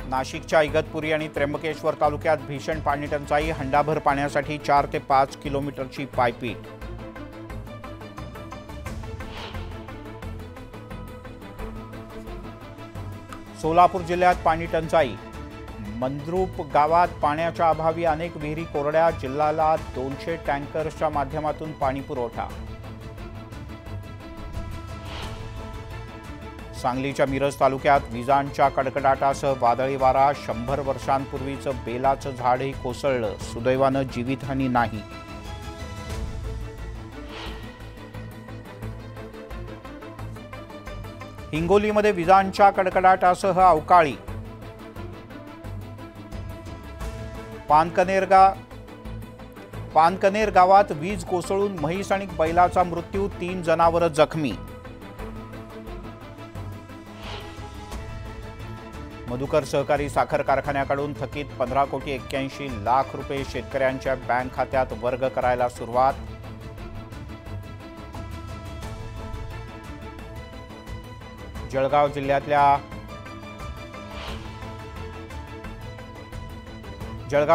नाशिकच्या इगतपुरी आणि त्र्यंबकेश्वर तालुक्यात भीषण पाणी टंचाई, हंडाभर पाण्यासाठी 4 ते 5 किलोमीटरची पायपीट। सोलापूर जिल्ह्यात पाणी टंचाई, मंद्रुप गावात पाण्याच्या अभावी अनेक विहिरी कोरड्या, जिल्ह्याला 200 टँकर्सच्या माध्यमातून पाणी पुरवठा। सांगलीच्या मिरज तालुक्यात विजांच्या कडकडाटासह वादळी वारा, 100 वर्षांपूर्वीचं बेलाचं झाडही कोसळलं, सुदैवानं जीवितहानी नाही। हिंगोलीमध्ये विजांच्या कडकडाटासह अवकाळी, पानकनेर गावात वीज कोसळून म्हैस आणि बैलाचा मृत्यू, 3 जनावरं जखमी। मधुकर सहकारी साखर कारखान्याकडून थकीत 15,81,00,000 रुपये शेतकऱ्यांच्या बँक खात्यात वर्ग करायला सुरुवात। जळगाव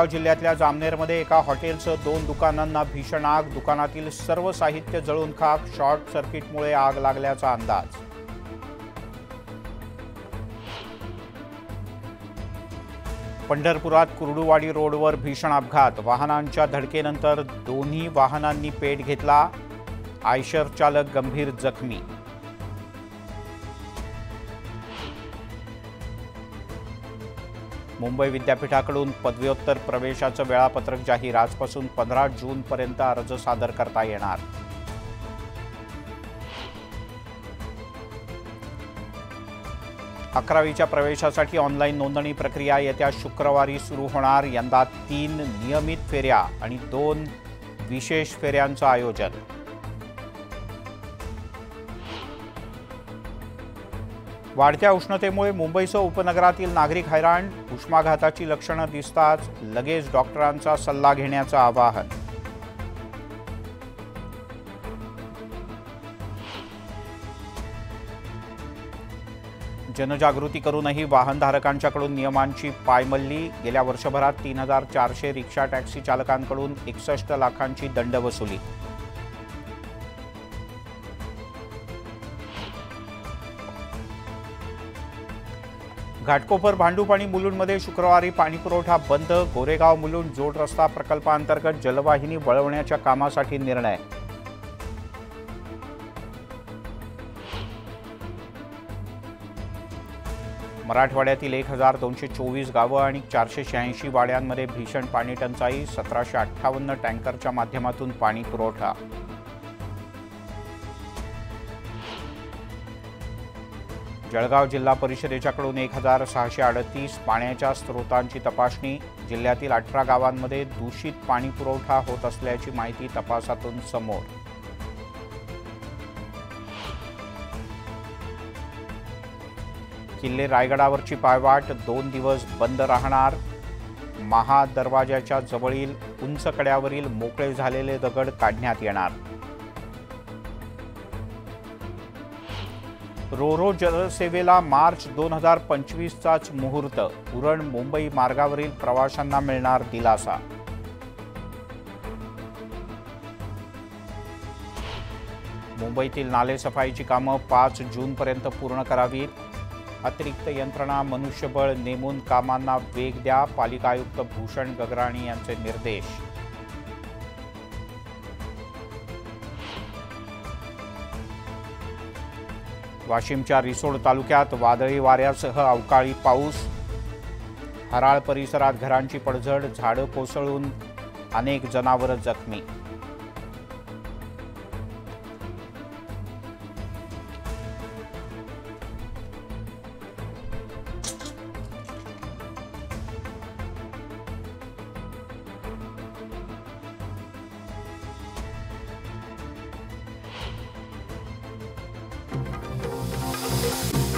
जिल्ह्यातल्या जामनेरमध्ये एका हॉटेलसह 2 दुकानांना भीषण आग, दुकानातील सर्व साहित्य जळून खाक, शॉर्ट सर्किटमुळे आग लागल्याचा अंदाज। पंढरपुरात कुर्डुवाडी रोडवर भीषण अपघात, वाहनांच्या धडकेनंतर दोन्ही वाहनांनी पेट घेतला, आयशर चालक गंभीर जखमी। मुंबई विद्यापीठाकडून पदव्युत्तर प्रवेशाचं वेळापत्रक जाहीर, आजपासून 15 जूनपर्यंत अर्ज सादर करता येणार। 11वीच्या प्रवेशासाठी ऑनलाईन नोंदणी प्रक्रिया येत्या शुक्रवारी सुरू होणार। यंदा 3 नियमित फेऱ्या आणि 2 विशेष फेऱ्यांचं आयोजन। वाढत्या उष्णतेमुळे मुंबईसह उपनगरातील नागरिक हैराण, उष्माघाताची लक्षणं दिसताच लगेच डॉक्टरांचा सल्ला घेण्याचं आवाहन। जनजागृती करूनही वाहनधारकांच्याकडून नियमांची पायमल्ली, गेल्या वर्षभरात 3,400 रिक्षा टॅक्सी चालकांकडून 61 लाखांची दंडवसुली। घाटकोपर, भांडूप आणि मुलुंडमध्ये शुक्रवारी पाणीपुरवठा बंद, गोरेगाव मुलुंड जोड रस्ता प्रकल्पांतर्गत जलवाहिनी वळवण्याच्या कामासाठी निर्णय। मराठवाड्यातील 1,224 गावं आणि 486 वाड्यांमध्ये भीषण पाणी टंचाई, 1,758 टँकरच्या माध्यमातून पाणी पुरवठा। जळगाव जिल्हा परिषदेच्याकडून 1,638 पाण्याच्या स्रोतांची तपासणी, जिल्ह्यातील 18 गावांमध्ये दूषित पाणी पुरवठा होत असल्याची माहिती तपासातून समोर। किल्ले रायगडावरची पायवाट 2 दिवस बंद राहणार, महादरवाजाच्या जवळील उंच कड्यावरील मोकळे झालेले दगड काढण्यात येणार। रोरो जलसेवेला मार्च 2025चाच मुहूर्त, उरण मुंबई मार्गावरील प्रवाशांना मिळणार दिलासा। मुंबईतील नालेसफाईची कामं 5 जूनपर्यंत पूर्ण करावीत, अतिरिक्त यंत्रणा, मनुष्यबळ नेमून कामांना वेग द्या, पालिका आयुक्त भूषण गगराणी यांचे निर्देश। वाशिमच्या रिसोड तालुक्यात वादळी वाऱ्यासह अवकाळी पाऊस, हराळ परिसरात घरांची पडझड, झाडं कोसळून अनेक जनावरं जखमी।